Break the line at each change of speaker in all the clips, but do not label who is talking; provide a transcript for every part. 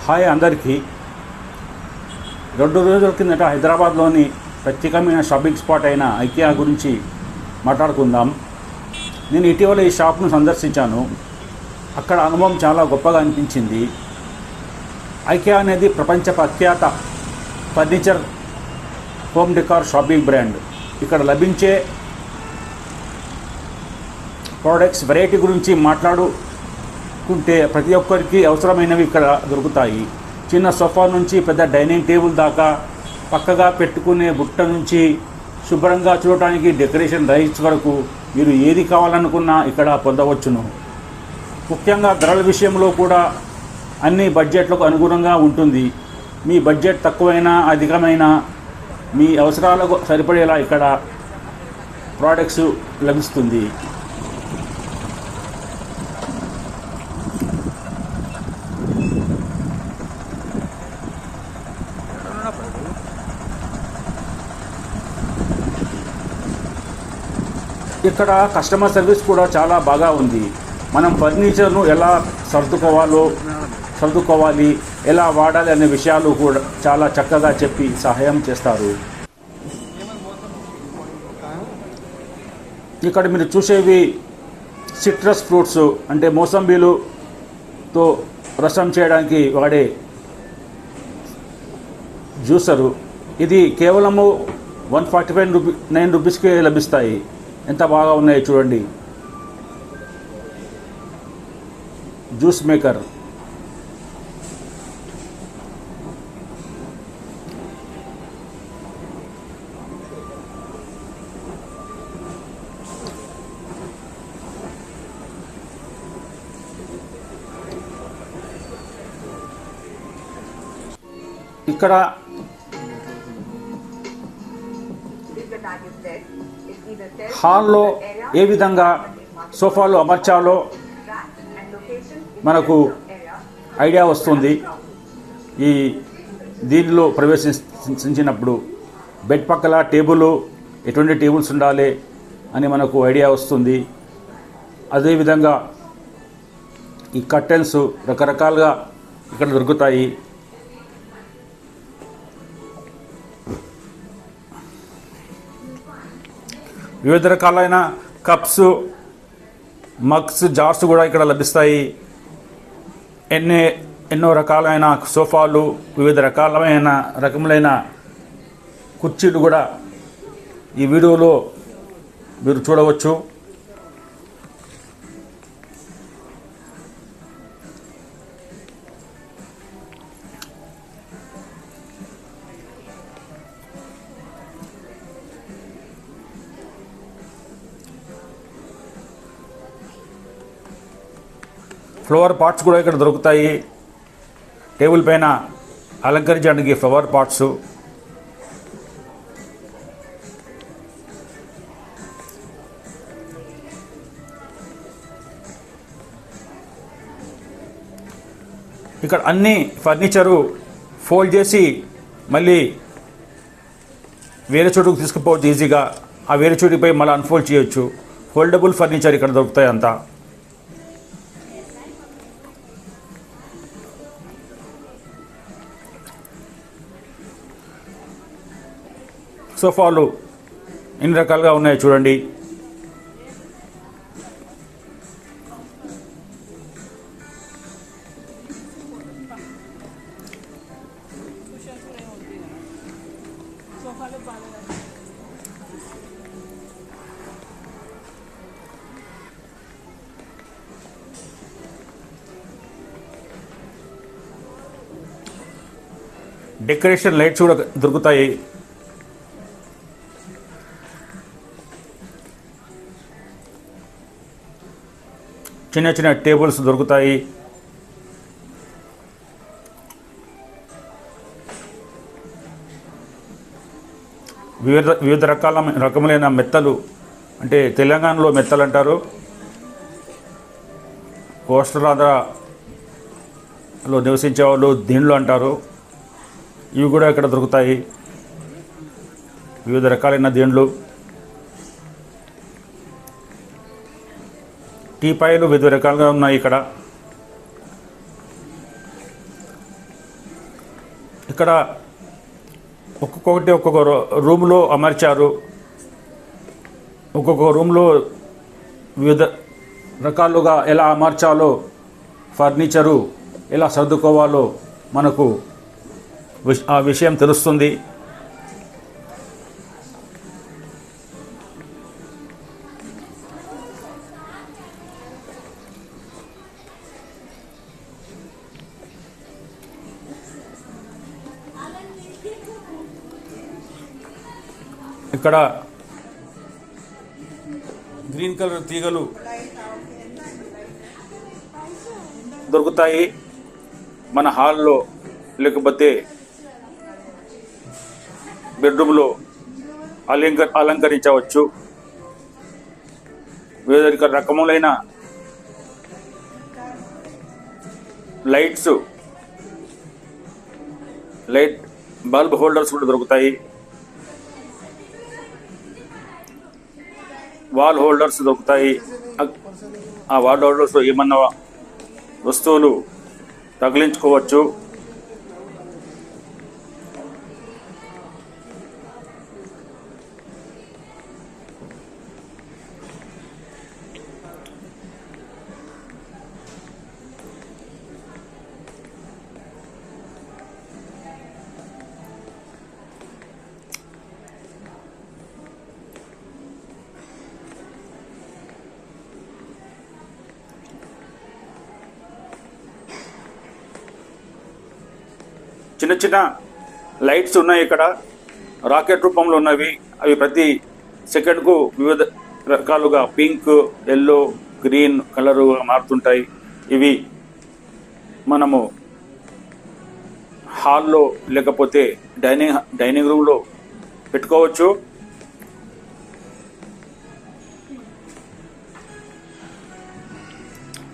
Hi అందరికీ. 2 రోజుల కిందట హైదరాబాద్లోని ప్రత్యేకమైన షాపింగ్ స్పాట్ అయిన ఐకియా గురించి మాట్లాడుకుందాం. నేను ఇటీవల ఈ షాప్ను సందర్శించాను. అక్కడ అనుభవం చాలా గొప్పగా అనిపించింది. ఐకియా అనేది ప్రపంచ ప్రఖ్యాత furniture, home decor shopping brand. ఇక్కడ లభించే ప్రోడక్ట్స్ వెరైటీ గురించి మాట్లాడుకుంటే ప్రతి ఒక్కరికి అవసరమైనవి ఇక్కడ దొరుకుతాయి. చిన్న సోఫా నుంచి పెద్ద డైనింగ్ టేబుల్ దాకా, పక్కగా పెట్టుకునే బుట్ట నుంచి శుభ్రంగా చూడటానికి డెకరేషన్ రైట్స్ వరకు మీరు ఏది కావాలనుకున్నా ఇక్కడ పొందవచ్చును. ముఖ్యంగా ధరల విషయంలో కూడా అన్ని బడ్జెట్లకు అనుగుణంగా ఉంటుంది. మీ బడ్జెట్ తక్కువైనా అధికమైనా మీ అవసరాలకు సరిపడేలా ఇక్కడ ప్రోడక్ట్స్ లభిస్తుంది. ఇక్కడ కస్టమర్ సర్వీస్ కూడా చాలా బాగా ఉంది. మనం ఫర్నిచర్ను ఎలా సర్దుకోవాలి, ఎలా వాడాలి అనే విషయాలు కూడా చాలా చక్కగా చెప్పి సహాయం చేస్తారు. ఇక్కడ మీరు చూసేవి సిట్రస్ ఫ్రూట్స్, అంటే మోసంబీలుతో రసం చేయడానికి వాడే జ్యూసరు. ఇది కేవలము 149 రూపీస్కే లభిస్తాయి. ఎంత బాగా ఉన్నాయో చూడండి. Juice maker. ఇక్కడ హాల్లో ఏ విధంగా సోఫాలు అమర్చాలో మనకు ఐడియా వస్తుంది. దీనిలో ప్రవేశించినప్పుడు బెడ్ పక్కల టేబుల్, ఎటువంటి టేబుల్స్ ఉండాలి అని మనకు ఐడియా వస్తుంది. అదేవిధంగా ఈ కర్టెన్స్ రకరకాలుగా ఇక్కడ దొరుకుతాయి. వివిధ రకాలైన కప్స్, మగ్స్, జార్స్ కూడా ఇక్కడ లభిస్తాయి. ఎన్నో రకాలైన సోఫాలు, వివిధ రకములైన కుర్చీలు కూడా ఈ వీడియోలో మీరు చూడవచ్చు. ఫ్లవర్ పాట్స్ కూడా ఇక్కడ దొరుకుతాయి. టేబుల్ పైన అలంకరించడానికి ఫ్లవర్ పాట్స్. ఇక్కడ అన్ని ఫర్నిచరు ఫోల్డ్ చేసి మళ్ళీ వేరే చోటుకు తీసుకుపోవచ్చు ఈజీగా. ఆ వేరే చోటుపై మళ్ళీ అన్ఫోల్డ్ చేయొచ్చు. ఫోల్డబుల్ ఫర్నిచర్ ఇక్కడ దొరుకుతాయి అంతా. సోఫాలు ఎన్ని రకాలుగా ఉన్నాయో చూడండి. డెకరేషన్ లైట్స్ కూడా దొరుకుతాయి. చిన్న చిన్న టేబుల్స్ దొరుకుతాయి. వివిధ రకములైన మెత్తలు, అంటే తెలంగాణలో మెత్తలు అంటారు, కోస్టలాంధ్రలో నివసించే వాళ్ళు దీనిలో అంటారు. ఇవి కూడా ఇక్కడ దొరుకుతాయి. వివిధ రకాలైన దీండ్లు. టీపాయలు వివిధ రకాలుగా ఉన్నాయి ఇక్కడ. ఇక్కడ ఒక్కొక్క రూమ్లో అమర్చారు. ఒక్కొక్క రూమ్లో వివిధ రకాలుగా ఎలా అమర్చాలో, ఫర్నిచరు ఎలా సర్దుకోవాలో మనకు ఆ విషయం తెలుస్తుంది. ఇక్కడ గ్రీన్ కలర్ తీగలు దొరుకుతాయి మన హాల్లో, లేకపోతే బెడ్రూమ్లో అలంకరించవచ్చు. వివిధ రకములైన లైట్ బల్బ్ హోల్డర్స్ కూడా దొరుకుతాయి. వాల్ హోల్డర్స్ దొరుకుతాయి. ఆ వాల్ హోల్డర్స్లో ఏమన్నా వస్తువులు తగిలించుకోవచ్చు. చిన్న చిన్న లైట్స్ ఉన్నాయి ఇక్కడ, రాకెట్ రూపంలో ఉన్నవి. అవి ప్రతి సెకండ్కు వివిధ రకాలుగా పింక్, ఎల్లో, గ్రీన్ కలరు మారుతుంటాయి. ఇవి మనము హాల్లో లేకపోతే డైనింగ్ రూమ్లో పెట్టుకోవచ్చు.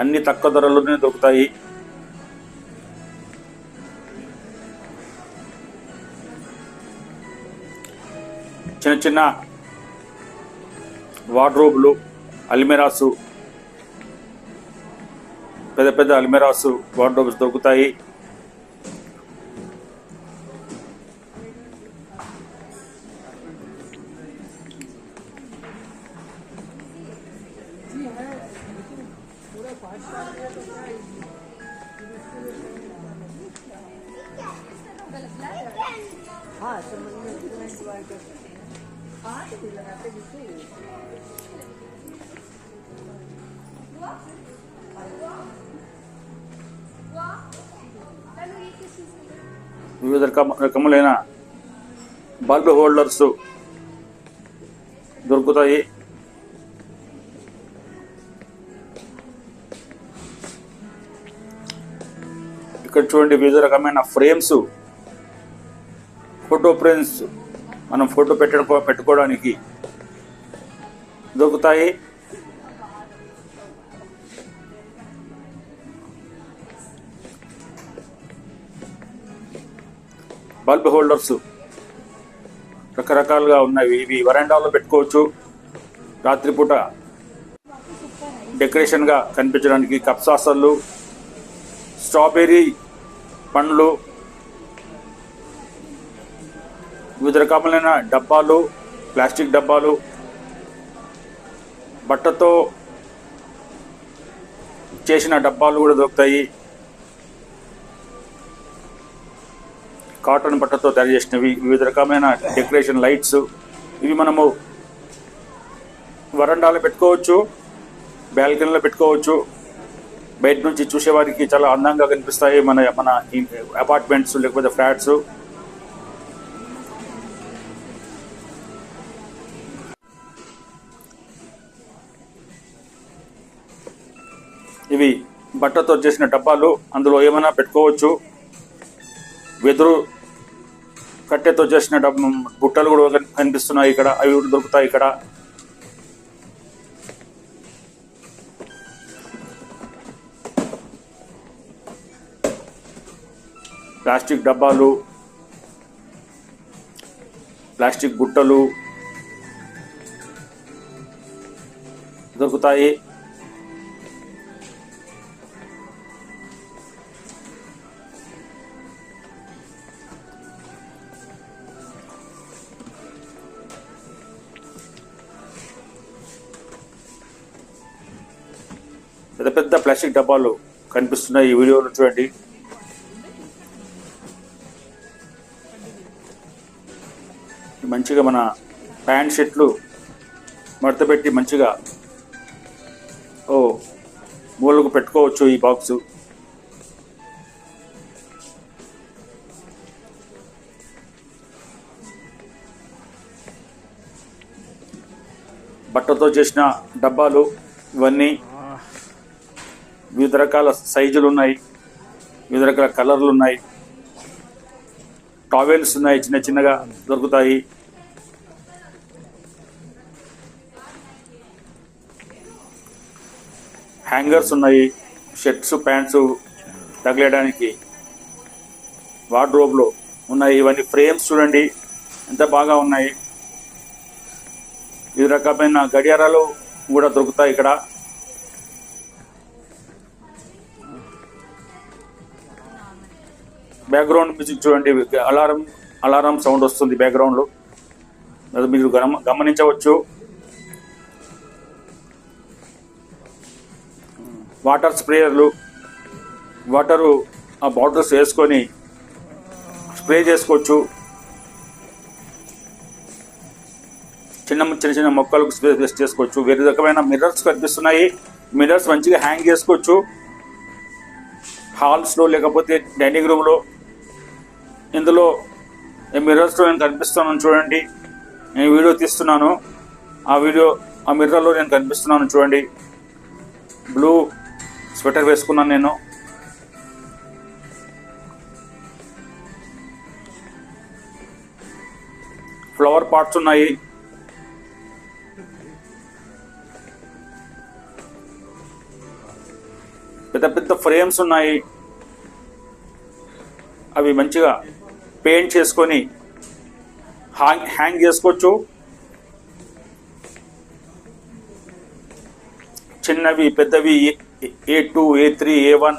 అన్ని తక్కువ ధరలోనే దొరుకుతాయి. చిన్న చిన్న వార్డ్రోబ్లు, అల్మిరాసు, పెద్ద పెద్ద అల్మిరాసు, వార్డ్రోబ్స్ దొరుకుతాయి. వివిధ రకములైన బల్బ్ హోల్డర్స్ దొరుకుతాయి. ఇక్కడ చూడండి, వివిధ రకమైన ఫ్రేమ్స్, ఫోటో ఫ్రేమ్స్ మనం ఫోటో పెట్టుకోవడానికి దొరుకుతాయి. బల్బ్ హోల్డర్స్ రకరకాలుగా ఉన్నవి. ఇవి వరండాలో పెట్టుకోవచ్చు. రాత్రిపూట డెకరేషన్గా కనిపించడానికి కప్ సాసర్లు, స్ట్రాబెర్రీ పండ్లు, వివిధ రకములైన డబ్బాలు, ప్లాస్టిక్ డబ్బాలు, బట్టతో చేసిన డబ్బాలు కూడా దొరుకుతాయి. కాటన్ బట్టతో తయారు చేసినవి, వివిధ రకమైన డెకరేషన్ లైట్స్. ఇవి మనము వరండాలో పెట్టుకోవచ్చు, బాల్కనీలో పెట్టుకోవచ్చు. బయట నుంచి చూసేవారికి చాలా అందంగా కనిపిస్తాయి మన మన అపార్ట్మెంట్స్ లేకపోతే ఫ్లాట్స్. ఇవి బట్టతో చేసిన డబ్బాలు, అందులో ఏమైనా పెట్టుకోవచ్చు. వెదురు కట్టెతో చేసిన బుట్టలు కూడా కనిపిస్తున్నాయి ఇక్కడ, అవి కూడా దొరుకుతాయి ఇక్కడ. ప్లాస్టిక్ డబ్బాలు, ప్లాస్టిక్ బుట్టలు దొరుకుతాయి. పెద్ద పెద్ద ప్లాస్టిక్ డబ్బాలు కనిపిస్తున్నాయి ఈ వీడియోలో చూడండి. మంచిగా మన ప్యాంట్ షర్ట్లు మడత పెట్టి మంచిగా మూలకు పెట్టుకోవచ్చు ఈ బాక్సు. బట్టతో చేసిన డబ్బాలు ఇవన్నీ వివిధ రకాల సైజులు ఉన్నాయి, వివిధ రకాల కలర్లు ఉన్నాయి. టావెల్స్ ఉన్నాయి, చిన్న చిన్నగా దొరుకుతాయి. హ్యాంగర్స్ ఉన్నాయి, షర్ట్స్ ప్యాంట్స్ తగిలేయడానికి వార్డ్రోబ్లో ఉన్నాయి. ఇవన్నీ ఫ్రేమ్స్ చూడండి ఎంత బాగా ఉన్నాయి. వివిధ రకమైన గడియారాలు కూడా దొరుకుతాయి ఇక్కడ. బ్యాక్గ్రౌండ్ మ్యూజిక్ చూడండి, అలారం సౌండ్ వస్తుంది బ్యాక్గ్రౌండ్లో, అది మీరు గమనించవచ్చు. వాటర్ స్ప్రేయర్లు, వాటరు ఆ బాటిల్స్ వేసుకొని స్ప్రే చేసుకోవచ్చు. చిన్న చిన్న మొక్కలకు స్ప్రే చేసుకోవచ్చు. వేరే రకమైన మిర్రర్స్ కనిపిస్తున్నాయి. మిర్రర్స్ మంచిగా హ్యాంగ్ చేసుకోవచ్చు హాల్స్లో, లేకపోతే డైనింగ్ రూమ్లో. ఇందులో మిర్రర్స్లో నేను కనిపిస్తున్నాను చూడండి. నేను వీడియో తీస్తున్నాను, ఆ మిర్రర్లో నేను కనిపిస్తున్నాను చూడండి. బ్లూ స్వెటర్ వేసుకున్నాను నేను. ఫ్లవర్ పాట్స్ ఉన్నాయి. పెద్ద పెద్ద ఫ్రేమ్స్ ఉన్నాయి. అవి మంచిగా పెయింట్ చేసుకొని హ్యాంగ్ చేసుకోవచ్చు. చిన్నవి పెద్దవి A2, A3, A1,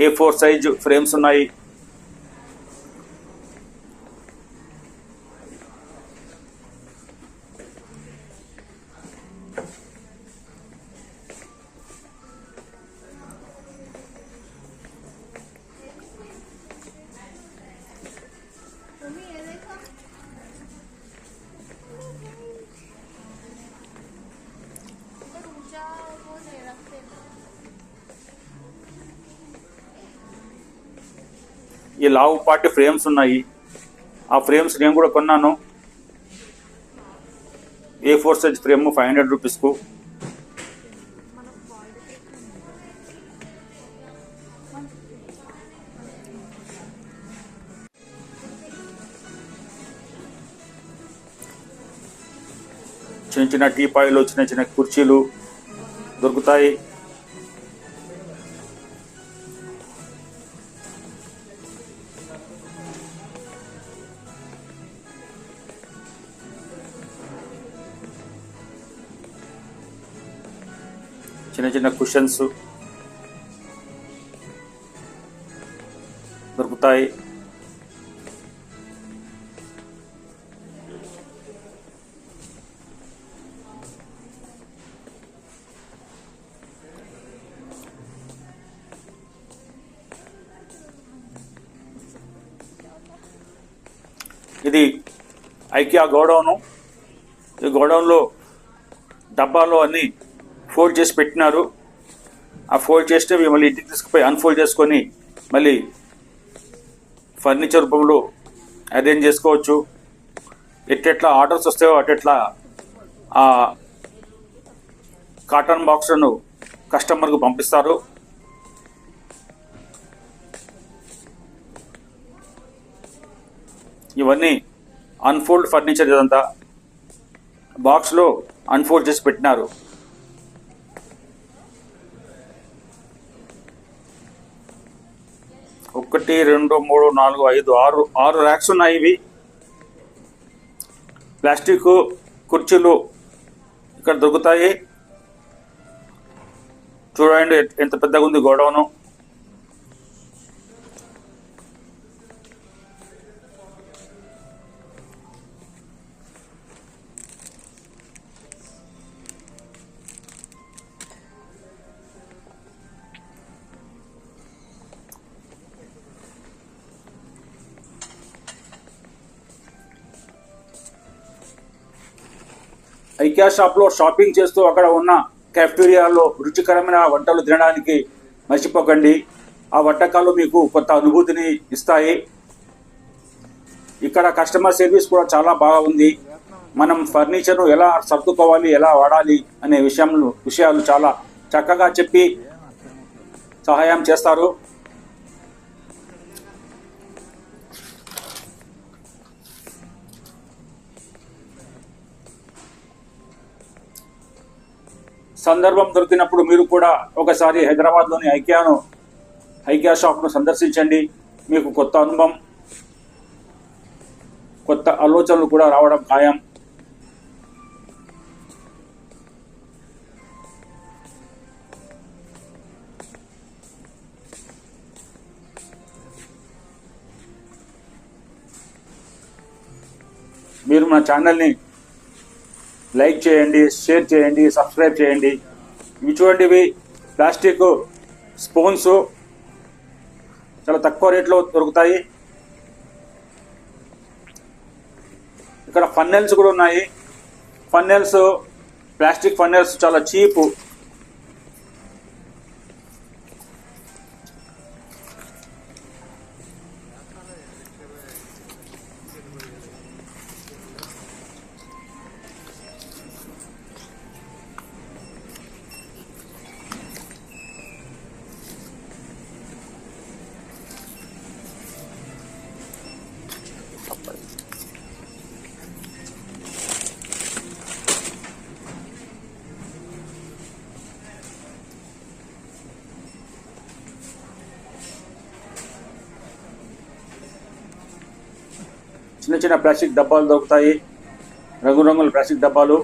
A4 size frames ఉన్నాయి. ఈ లావు పాటి ఫ్రేమ్స్ ఉన్నాయి. ఆ ఫ్రేమ్స్ నేను కూడా కొన్నాను. A4 size frame 500 రూపీస్కు. చిన్న చిన్న టీపాయిలు, చిన్న చిన్న కుర్చీలు దొరుకుతాయి. చిన్న చిన్న కుషన్స్ దొరుకుతాయి. ఇది ఐకియా గోడౌను. ఈ గోడౌన్లో డబ్బాలో అన్నీ ఫోల్డ్ చేసి పెట్టినారు. ఆ ఫోల్డ్ చేస్తే మళ్ళీ ఇంటికి తీసుకుపోయి అన్ఫోల్డ్ చేసుకొని మళ్ళీ ఫర్నిచర్ రూపంలో అరేంజ్ చేసుకోవచ్చు. ఎట్లా ఆర్డర్స్ వస్తాయో అట్లా ఆ కాటన్ బాక్స్లను కస్టమర్కు పంపిస్తారు. ఇవన్నీ అన్ఫోల్డ్ ఫర్నిచర్. ఇదంతా బాక్స్లో అన్ఫోల్డ్ చేసి పెట్టినారు. ఒకటి, 2, 3, 4, 5, 6 ర్యాక్స్ ఉన్నాయి. ఇవి ప్లాస్టిక్ కుర్చీలు ఇక్కడ దొరుకుతాయి. చూడండి ఎంత పెద్దగా ఉంది గోడౌను. ఐకియా షాప్లో షాపింగ్ చేస్తూ అక్కడ ఉన్న క్యాఫ్టీరియాలో రుచికరమైన వంటలు తినడానికి మర్చిపోకండి. ఆ వంటకాలు మీకు కొత్త అనుభూతిని ఇస్తాయి. ఇక్కడ కస్టమర్ సర్వీస్ కూడా చాలా బాగా ఉంది. మనం ఫర్నిచర్ను ఎలా సర్దుకోవాలి, ఎలా వాడాలి అనే విషయాలు చాలా చక్కగా చెప్పి సహాయం చేస్తారు. సందర్భం దొరికినప్పుడు మీరు కూడా ఒకసారి హైదరాబాద్లోని ఐకియా షాప్ను సందర్శించండి. మీకు కొత్త అనుభవం, కొత్త ఆలోచనలు కూడా రావడం ఖాయం. మీరు మన ఛానల్ని లైక్ చేయండి, షేర్ చేయండి, సబ్స్క్రైబ్ చేయండి. ఇవి చూడండి, ఇవి ప్లాస్టిక్ స్పూన్స్ చాలా తక్కువ రేట్లో దొరుకుతాయి. ఇక్కడ ఫన్నెల్స్ కూడా ఉన్నాయి. ప్లాస్టిక్ ఫన్నెల్స్ చాలా చీపు. చిన్న చిన్న ప్లాస్టిక్ డబ్బాలు దొరుకుతాయి, రంగురంగుల ప్లాస్టిక్ డబ్బాలు.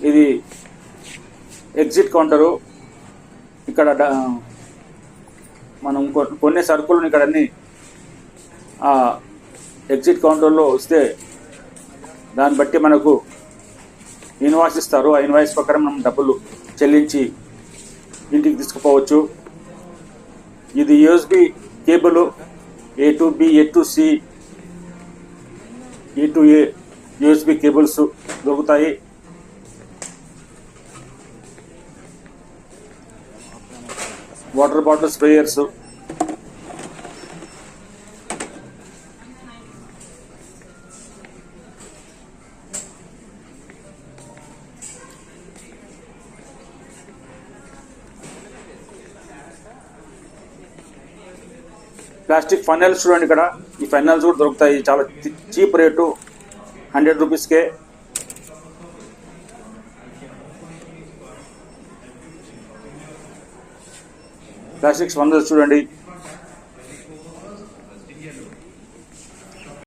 ఇది ఎగ్జిట్ కౌంటరు. ఇక్కడ మనం కొన్ని సరుకులను ఇక్కడ అన్ని ఎగ్జిట్ కౌంటర్లో వస్తే దాన్ని బట్టి మనకు ఇన్వాయిస్ ఇస్తారు. ఆ ఇన్వాయిస్ ప్రకారం మనం డబ్బులు చెల్లించి ఇంటికి తీసుకుపోవచ్చు. ఇది USB cable, A to B, A to C, E to A USB cables దొరుకుతాయి. Water bottle sprayers, plastic funnels చూడండి. ఇక్కడ ఈ ఫన్నెల్స్ కూడా దొరుకుతాయి, చాలా చీప్ రేటు, 100 రూపీస్కే. ప్లాస్టిక్ ఫన్నెల్స్ చూడండి.